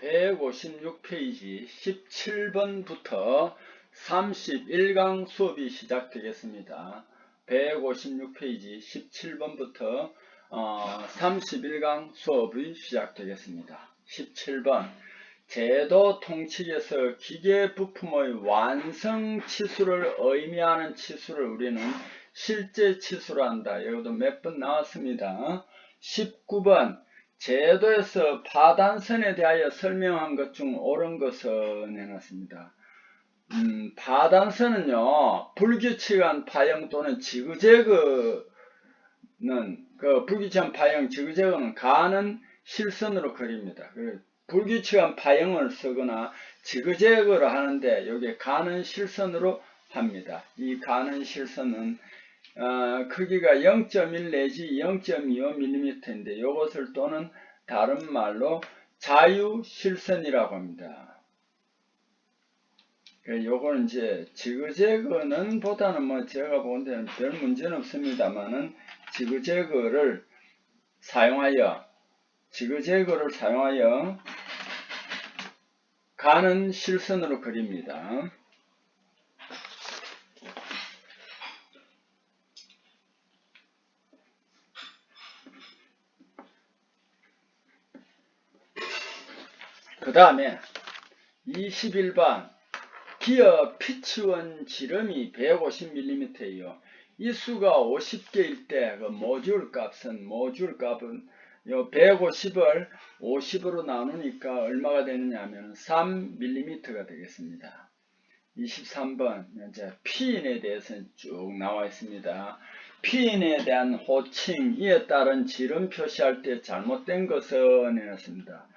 156페이지 17번부터 31강 수업이 시작되겠습니다. 156페이지 17번부터 31강 수업이 시작되겠습니다. 17번 제도 통칙에서 기계 부품의 완성 치수를 의미하는 치수를 우리는 실제 치수로 한다. 여기도 몇 번 나왔습니다. 19번 제도에서 파단선에 대하여 설명한 것 중 옳은 것을 내놨습니다. 파단선은요, 불규칙한 파형 또는 지그재그는, 불규칙한 파형, 지그재그는 가는 실선으로 그립니다. 불규칙한 파형을 쓰거나 지그재그를 하는데, 여기 가는 실선으로 합니다. 이 가는 실선은 크기가 0.1 내지 0.25mm인데 이것을 또는 다른 말로 자유실선이라고 합니다. 요거는 이제 지그재그는 보다는 제가 본 데는 별 문제는 없습니다만은 지그재그를 사용하여 가는 실선으로 그립니다. 그 다음에 21번 기어 피치원 지름이 150mm예요. 이 수가 50개일 때 그 모듈 값은 요 150을 50으로 나누니까 얼마가 되느냐 하면 3mm가 되겠습니다. 23번 이제 피인에 대해서 쭉 나와 있습니다. 피인에 대한 호칭, 이에 따른 지름 표시할 때 잘못된 것을 내놨습니다.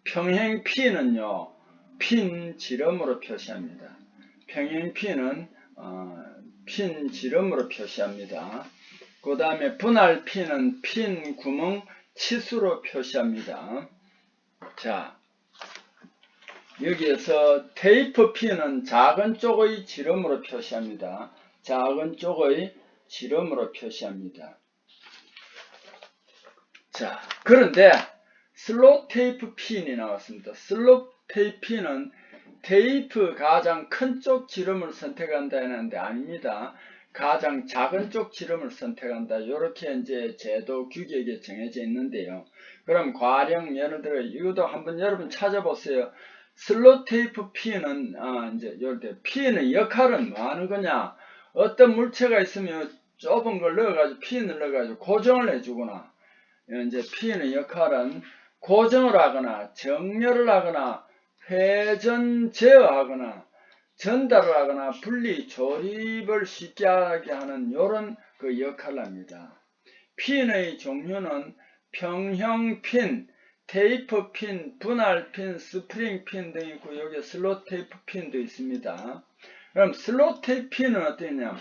평행 P는요, 핀 지름으로 표시합니다. 평행 P는 핀 지름으로 표시합니다. 그 다음에 분할 P는 핀 구멍 치수로 표시합니다. 자, 여기에서 테이프 P는 작은 쪽의 지름으로 표시합니다. 작은 쪽의 지름으로 표시합니다. 자, 그런데 슬롯 테이프 핀이 나왔습니다. 슬롯 테이프 핀은 테이프 가장 큰 쪽 지름을 선택한다 했는데 아닙니다. 가장 작은 쪽 지름을 선택한다. 이렇게 이제 제도 규격에 정해져 있는데요. 그럼 가령 예를 들어 이것도 한번 여러분 찾아보세요. 슬롯 테이프 핀은 이제 이럴 핀의 역할은 뭐 하는 거냐? 어떤 물체가 있으면 좁은 걸 넣어가지고 핀을 넣어가지고 고정을 해주거나 이제 핀의 역할은 고정을 하거나 정렬을 하거나 회전 제어하거나 전달을 하거나 분리 조립을 쉽게 하게 하는 이런 그 역할을 합니다. 핀의 종류는 평형 핀, 테이프 핀, 분할 핀, 스프링 핀 등이 있고 여기 슬롯 테이프 핀도 있습니다. 그럼 슬롯 테이프 핀은 어떠냐?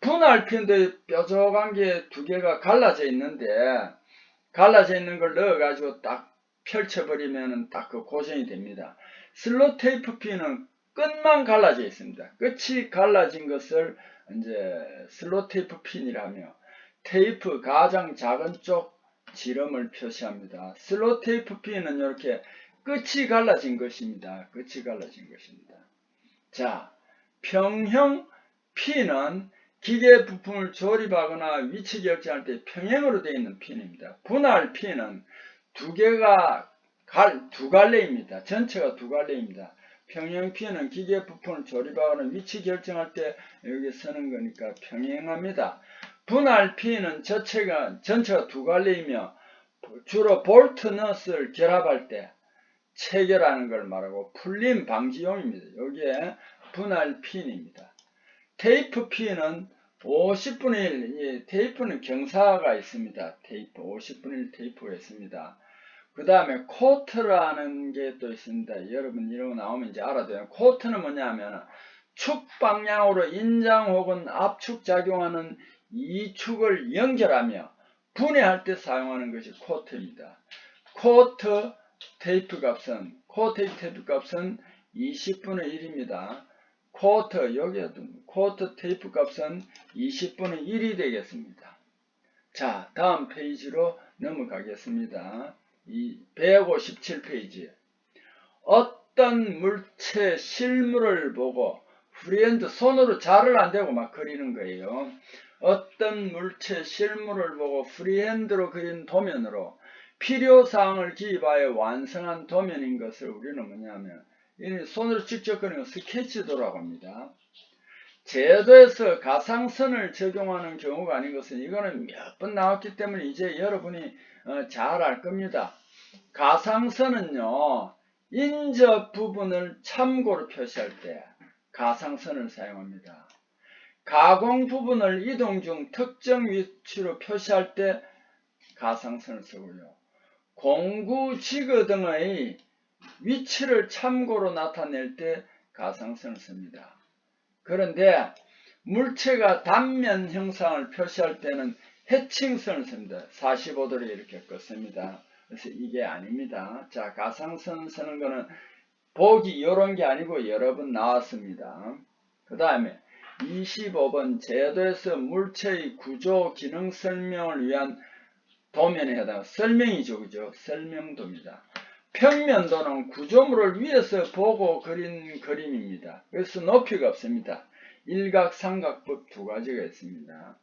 분할 핀도 뾰족한 게 두 개가 갈라져 있는데 갈라져 있는 걸 넣어가지고 딱 펼쳐버리면 딱 그 고정이 됩니다. 슬롯 테이프 핀은 끝만 갈라져 있습니다. 끝이 갈라진 것을 이제 슬롯 테이프 핀이라며 테이프 가장 작은 쪽 지름을 표시합니다. 슬롯 테이프 핀은 이렇게 끝이 갈라진 것입니다. 끝이 갈라진 것입니다. 자, 평형 핀은 기계 부품을 조립하거나 위치 결정할 때 평행으로 되어 있는 핀입니다. 분할 핀은 두 갈래입니다. 전체가 두 갈래입니다. 평행 핀은 기계 부품을 조립하거나 위치 결정할 때 여기 쓰는 거니까 평행합니다. 분할 핀은 전체가 두 갈래이며 주로 볼트 넛을 결합할 때 체결하는 걸 말하고 풀림 방지용입니다. 여기에 분할 핀입니다. 테이프 P는 50분의 1, 테이프는 경사가 있습니다. 테이프, 50분의 1 테이프가 있습니다. 그 다음에 코트라는 게 또 있습니다. 여러분 이런 거 나오면 이제 알아둬요. 코트는 뭐냐 하면 축 방향으로 인장 혹은 압축 작용하는 이 축을 연결하며 분해할 때 사용하는 것이 코트입니다. 코트 테이프 값은 20분의 1입니다. 여기에도 쿼터 테이프 값은 20분의 1이 되겠습니다. 자, 다음 페이지로 넘어가겠습니다. 이 157페이지. 어떤 물체 실물을 보고 프리핸드 손으로 잘을 안 대고 막 그리는 거예요. 어떤 물체 실물을 보고 프리핸드로 그린 도면으로 필요사항을 기입하여 완성한 도면인 것을 우리는 뭐냐면 손으로 직접 그리는 스케치도라고 합니다. 제도에서 가상선을 적용하는 경우가 아닌 것은 이거는 몇 번 나왔기 때문에 이제 여러분이 잘 알 겁니다. 가상선은요, 인접 부분을 참고로 표시할 때 가상선을 사용합니다. 가공 부분을 이동 중 특정 위치로 표시할 때 가상선을 쓰고요. 공구, 지그 등의 위치를 참고로 나타낼 때 가상선을 씁니다. 그런데 물체가 단면 형상을 표시할 때는 해칭선을 씁니다. 45도로 이렇게 껐습니다. 그래서 이게 아닙니다. 자, 가상선 쓰는 거는 보기 이런 게 아니고 여러 번 나왔습니다. 그 다음에 25번 제도에서 물체의 구조 기능 설명을 위한 도면에 해당하는 설명이죠. 그죠? 설명도입니다. 평면도는 구조물을 위에서 보고 그린 그림입니다. 그래서 높이가 없습니다. 일각삼각법 두 가지가 있습니다.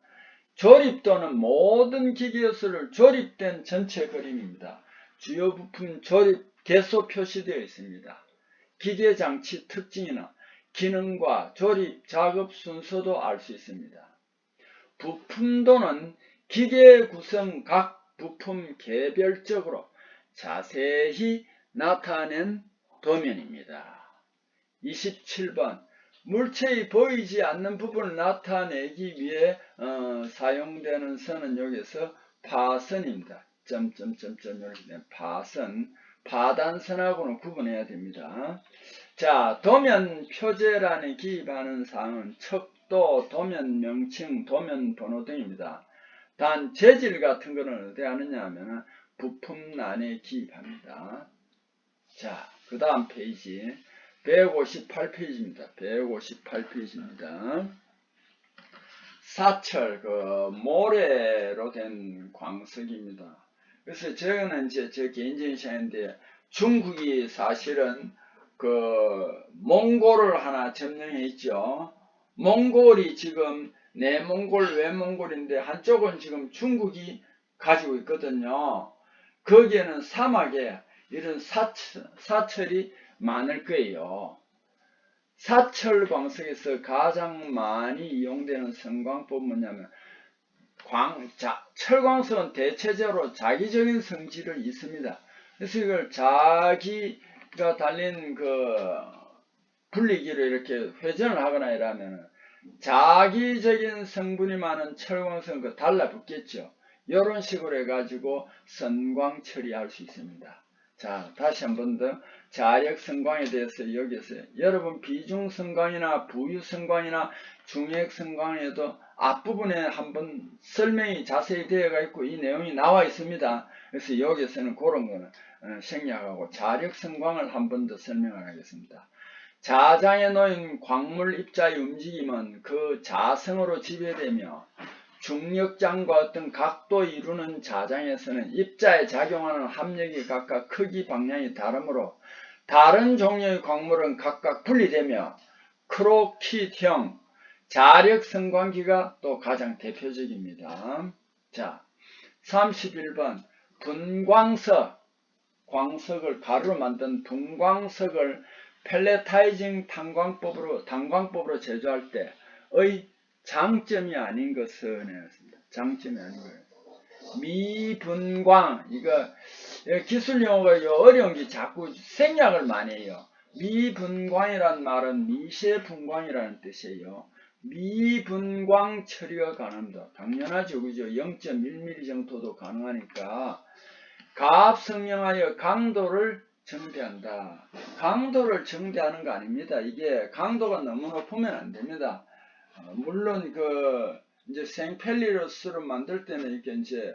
조립도는 모든 기계요소를 조립된 전체 그림입니다. 주요 부품 조립 개소 표시되어 있습니다. 기계장치 특징이나 기능과 조립 작업 순서도 알 수 있습니다. 부품도는 기계 구성 각 부품 개별적으로 자세히 나타낸 도면입니다. 27번 물체의 보이지 않는 부분을 나타내기 위해 사용되는 선은 여기서 파선입니다. 이렇게 된 파선, 파단선하고는 구분해야 됩니다. 자, 도면 표제란에 기입하는 사항은 척도, 도면 명칭, 도면 번호 등입니다. 단 재질 같은 거는 어디 하느냐 하면 부품란에 기입합니다. 자, 그 다음 페이지 158페이지입니다. 158페이지입니다. 사철, 모래로 된 광석입니다. 그래서 저는 이제 제 개인적인 생각인데 중국이 사실은 몽골을 하나 점령해 있죠. 몽골이 지금 내몽골, 외몽골인데 한쪽은 지금 중국이 가지고 있거든요. 거기에는 사막에 이런 사철이 많을 거예요. 사철 광석에서 가장 많이 이용되는 성광법은 뭐냐면 철광석은 대체적으로 자기적인 성질을 있습니다. 그래서 이걸 자기가 달린 분리기로 이렇게 회전을 하거나 이러면 자기적인 성분이 많은 철광석은 달라붙겠죠. 이런 식으로 해가지고 선광 처리할 수 있습니다. 자, 다시 한 번 더 자력 선광에 대해서 여기서 여러분 비중 선광이나 부유 선광이나 중액 선광에도 앞부분에 한번 설명이 자세히 되어가 있고 이 내용이 나와 있습니다. 그래서 여기서는 그런 거는 생략하고 자력 선광을 한 번 더 설명하겠습니다. 자장에 놓인 광물 입자의 움직임은 그 자성으로 지배되며 중력장과 어떤 각도 이루는 자장에서는 입자에 작용하는 합력이 각각 크기 방향이 다르므로 다른 종류의 광물은 각각 분리되며 크로킷형 자력 선광기가 또 가장 대표적입니다. 자, 31번 분광석, 광석을 가루로 만든 분광석을 펠레타이징 단광법으로 제조할 때의 장점이 아닌 것은 장점이 아닌 거예요. 미분광, 이거 기술 용어가 어려운 게 자꾸 생략을 많이 해요. 미분광이란 말은 미세분광이라는 뜻이에요. 미분광 처리가 가능합니다. 당연하죠, 그죠? 0.1mm 정도도 가능하니까 가압성형하여 강도를 정대한다. 강도를 정대하는 거 아닙니다. 이게 강도가 너무 높으면 안 됩니다. 물론 이제 생펠리러스로 만들 때는 이렇게 이제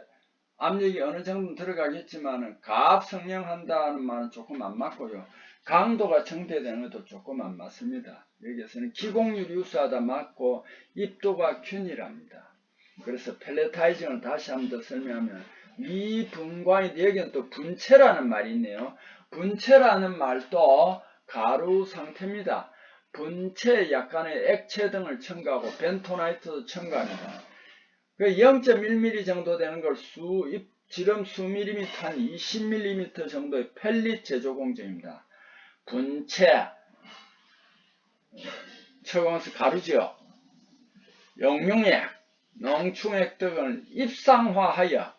압력이 어느 정도 들어가겠지만 가압성형한다는 말은 조금 안 맞고요. 강도가 정대되는 것도 조금 안 맞습니다. 여기에서는 기공률이 유사하다 맞고 입도가 균일합니다. 그래서 펠레타이징을 다시 한번 더 설명하면 미분광이 여기는 또 분체라는 말이 있네요. 분체라는 말도 가루 상태입니다. 분체 약간의 액체 등을 첨가하고 벤토나이트도 첨가합니다. 0.1mm 정도 되는 걸 지름 수밀리미터 한 20mm 정도의 펠릿 제조 공정입니다. 분체, 철광석 가루죠. 용융액, 농충액 등을 입상화하여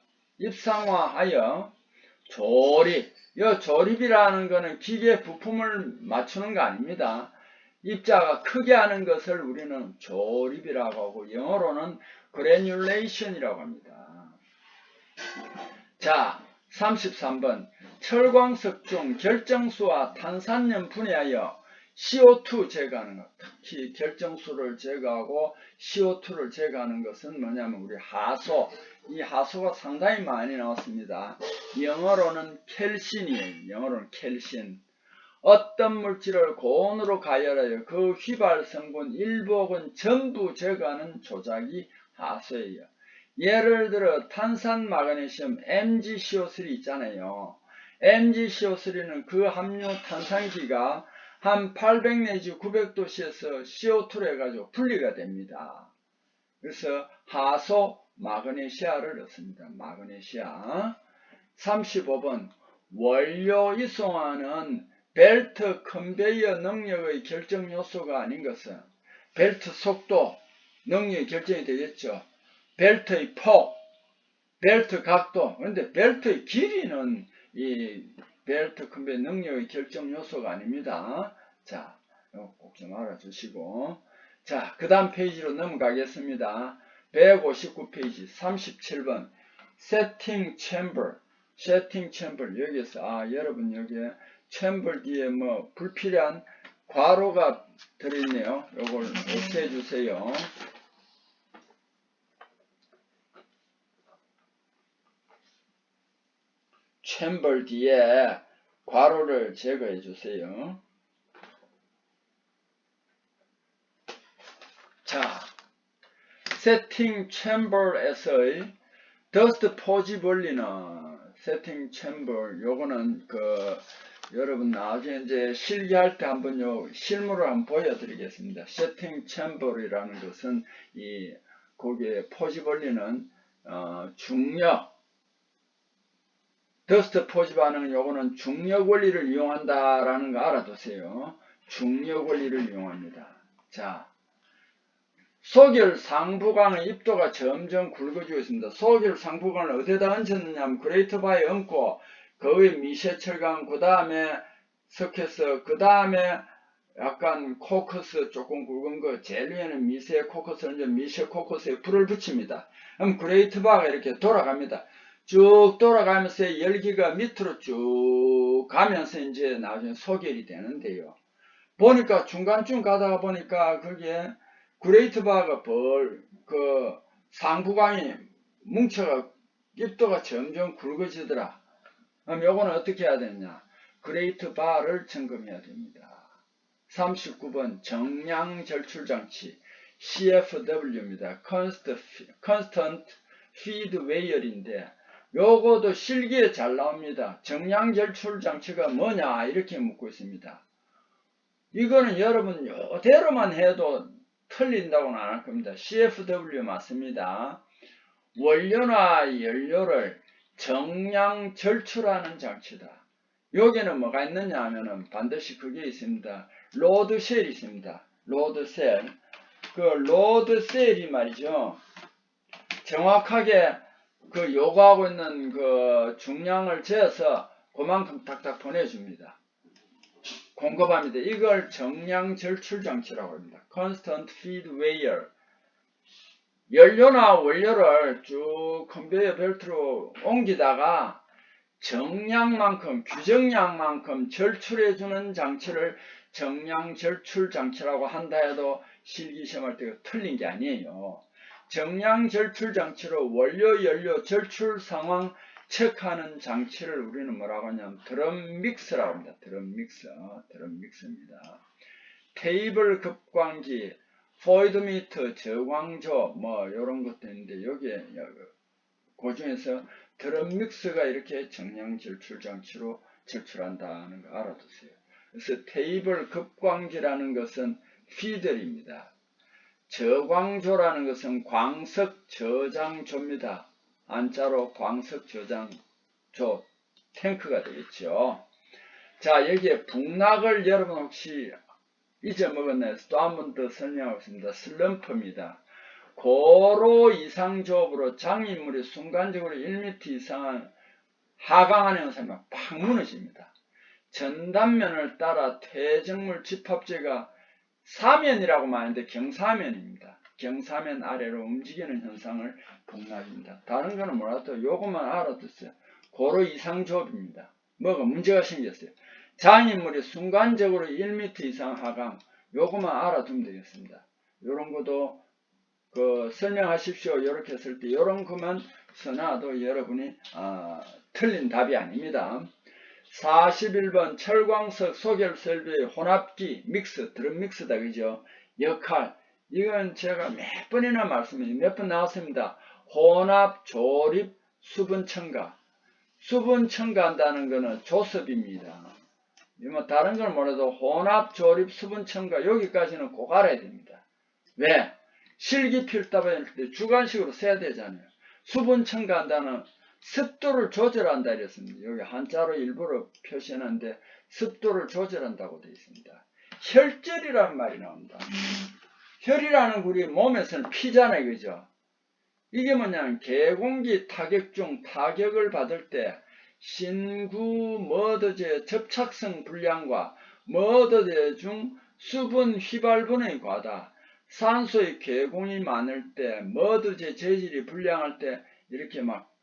조립. 이 조립이라는 것은 기계 부품을 맞추는 거 아닙니다. 입자가 크게 하는 것을 우리는 조립이라고 하고 영어로는 그래뉴레이션이라고 합니다. 자, 33번. 철광석 중 결정수와 탄산염 분해하여 CO2 제거하는 것. 특히 결정수를 제거하고 CO2를 제거하는 것은 뭐냐면 우리 하소. 이 하소가 상당히 많이 나왔습니다. 영어로는 켈신이에요. 영어로는 켈신. 어떤 물질을 고온으로 가열하여 그 휘발 성분 일부 혹은 전부 제거하는 조작이 하소예요. 예를 들어 탄산 마그네슘 MgCO3 있잖아요. MgCO3는 그 함유 탄산기가 한 800 내지 900도씨에서 CO2로 해가지고 분리가 됩니다. 그래서 하소 마그네시아를 넣습니다. 마그네시아. 35번. 원료 이송하는 벨트 컨베이어 능력의 결정 요소가 아닌 것은 벨트 속도 능력이 결정이 되겠죠. 벨트의 폭, 벨트 각도. 그런데 벨트의 길이는 이 벨트 컨베이어 능력의 결정 요소가 아닙니다. 자, 이거 꼭 좀 알아주시고. 자, 그 다음 페이지로 넘어가겠습니다. 159페이지 37번 세팅 챔버. 여기서 여러분 여기에 챔버 뒤에 뭐 불필요한 괄호가 들어있네요. 요걸 없애 주세요. 챔버 뒤에 괄호를 제거해 주세요. 자, 세팅 챔버에서의 더스트 포지 원리는 세팅 챔버 요거는 여러분 나중에 이제 실기할 때 한번 실물을 한번 보여드리겠습니다. 세팅 챔버이라는 것은 거기에 포지 원리는 중력 더스트 포지 반응은 요거는 중력 원리를 이용한다라는 거 알아두세요. 중력 원리를 이용합니다. 자, 소결 상부광의 입도가 점점 굵어지고 있습니다. 소결 상부광을 어디다 얹혔느냐 하면 그레이트 바에 얹고 그 위에 미쉐철광, 그 다음에 석회서, 그 다음에 약간 코커스 조금 굵은 거, 제일 위에는 미세 코커스를 얹어 미쉐 코커스에 불을 붙입니다. 그럼 그레이트 바가 이렇게 돌아갑니다. 쭉 돌아가면서 열기가 밑으로 쭉 가면서 이제 나중에 소결이 되는데요. 보니까 중간쯤 가다가 보니까 거기에 그레이트 바가 상부광이 뭉쳐가 입도가 점점 굵어지더라. 그럼 요거는 어떻게 해야 되느냐? 그레이트 바를 점검해야 됩니다. 39번 정량 절출 장치 CFW입니다. Constant Feed Weight인데 요거도 실기에 잘 나옵니다. 정량 절출 장치가 뭐냐 이렇게 묻고 있습니다. 이거는 여러분 요대로만 해도 틀린다고는 안 할 겁니다. CFW 맞습니다. 원료나 연료를 정량 절출하는 장치다. 여기는 뭐가 있느냐 하면은 반드시 그게 있습니다. 로드셀이 있습니다. 로드셀. 그 로드셀이 말이죠. 정확하게 요구하고 있는 중량을 재서 그만큼 탁탁 보내줍니다. 공급합니다. 이걸 정량 절출 장치라고 합니다. Constant Feed Weigher. 연료나 원료를 쭉 컨베이어 벨트로 옮기다가 정량만큼, 규정량만큼 절출해주는 장치를 정량 절출 장치라고 한다 해도 실기시험할 때 틀린 게 아니에요. 정량 절출 장치로 원료, 연료 절출 상황 체크하는 장치를 우리는 뭐라고 하냐면 드럼 믹스라고 합니다. 드럼 믹스입니다. 테이블 급광기, 포이드미터, 저광조 뭐 이런 것도 있는데 여기에 그 중에서 드럼 믹스가 이렇게 정량 절출 장치로 제출한다는 거 알아두세요. 그래서 테이블 급광지라는 것은 피들입니다. 저광조라는 것은 광석 저장조입니다. 안자로 광석 저장조 탱크가 되겠죠. 자, 여기에 북락을 여러분 혹시 잊어먹었나요? 또 한 번 더 설명하겠습니다. 슬럼프입니다. 고로 이상 조업으로 장인물이 순간적으로 1m 이상은 하강하는 현상이 팍 무너집니다. 전단면을 따라 퇴적물 집합체가 사면이라고 말하는데 경사면입니다. 경사면 아래로 움직이는 현상을 북락입니다. 다른 거는 몰라도 요것만 알아두세요. 고로 이상 조업입니다. 뭐가 문제가 생겼어요. 장인물이 순간적으로 1m 이상 하강, 요것만 알아두면 되겠습니다. 요런 것도 설명하십시오. 이렇게 했을 때 요런 것만 써놔도 여러분이 틀린 답이 아닙니다. 41번 철광석 소결설비의 혼합기 믹스, 드럼 믹스다 그죠? 역할, 이건 제가 몇 번이나 말씀드렸습니다. 몇 번 나왔습니다. 혼합, 조립, 수분 첨가. 수분 첨가한다는 것은 조섭입니다. 뭐 다른 걸 몰라도 혼합, 조립, 수분 첨가 여기까지는 꼭 알아야 됩니다. 왜? 실기 필답할 때 주관식으로 써야 되잖아요. 수분 첨가한다는 습도를 조절한다 이랬습니다. 여기 한자로 일부러 표시하는데 습도를 조절한다고 되어 있습니다. 혈절이라는 말이 나옵니다. 혈이라는 우리 몸에서는 피잖아요. 그죠? 이게 뭐냐면 개공기 타격 중 타격을 받을 때 신구 머드제 접착성 불량과 머드제 중 수분 휘발분의 과다, 산소의 개공이 많을 때, 머드제 재질이 불량할 때 이렇게 막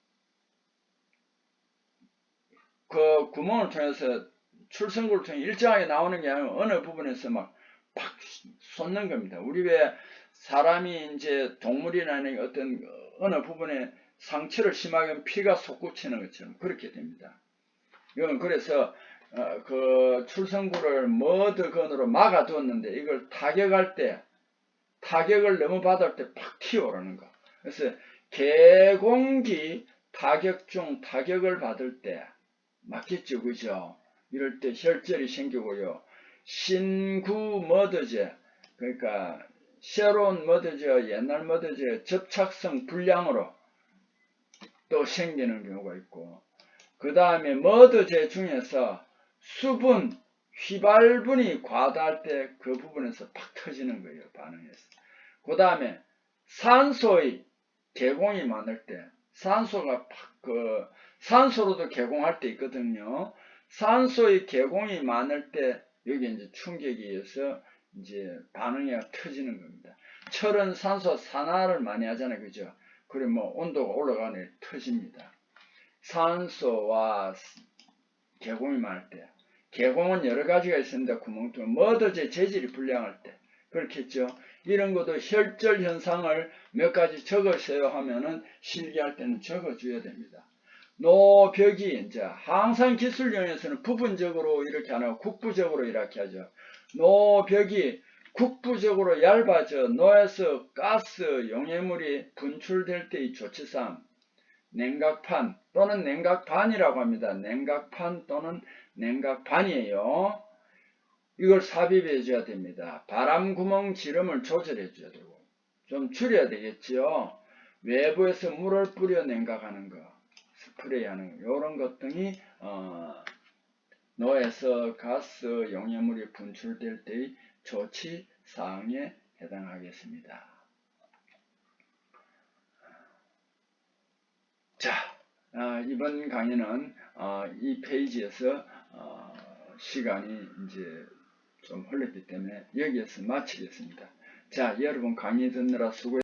그 구멍을 통해서 출생구를 통해 일정하게 나오는 게 아니라 어느 부분에서 막 팍 솟는 겁니다. 우리 왜 사람이 이제 동물이나 어떤 어느 부분에 상처를 심하게 하면 피가 솟구치는 것처럼 그렇게 됩니다. 이건 그래서 그 출생구를 머드건으로 막아두었는데 이걸 타격할 때 타격을 너무 받을 때 팍 튀어오르는 거. 그래서 개공기 타격 중 타격을 받을 때 맞겠죠, 그죠? 이럴 때 혈절이 생기고요. 신구 머드제, 그러니까 새로운 머드제, 옛날 머드제 접착성 불량으로 또 생기는 경우가 있고, 그 다음에 머드제 중에서 수분, 휘발분이 과다할 때 그 부분에서 팍 터지는 거예요, 반응해서. 그 다음에 산소의 개공이 많을 때, 산소가 산소로도 개공할 때 있거든요. 산소의 개공이 많을 때 여기 이제 충격에 의해서 이제 반응이 터지는 겁니다. 철은 산소 산화를 많이 하잖아요, 그죠? 그래 뭐 온도가 올라가네 터집니다. 산소와 개공이 많을 때, 개공은 여러 가지가 있습니다. 구멍통 머드제 재질이 불량할 때 그렇겠죠. 이런 것도 혈절 현상을 몇 가지 적으세요 하면은 실기할 때는 적어줘야 됩니다. 노벽이 이제 항상 기술용에서는 부분적으로 이렇게 안 하고 국부적으로 이렇게 하죠. 노벽이 국부적으로 얇아져 노에서 가스 용해물이 분출될 때의 조치사항, 냉각판 또는 냉각반이라고 합니다. 냉각판 또는 냉각반이에요. 이걸 삽입해 줘야 됩니다. 바람구멍 지름을 조절해 줘야 되고 좀 줄여야 되겠지요. 외부에서 물을 뿌려 냉각하는 거, 스프레이 하는 거, 이런 것 등이 노에서 가스 용해물이 분출될 때의 조치 사항에 해당하겠습니다. 자, 이번 강의는 이 페이지에서 시간이 이제 좀 흘렀기 때문에 여기에서 마치겠습니다. 자, 여러분 강의 듣느라 수고했습니다.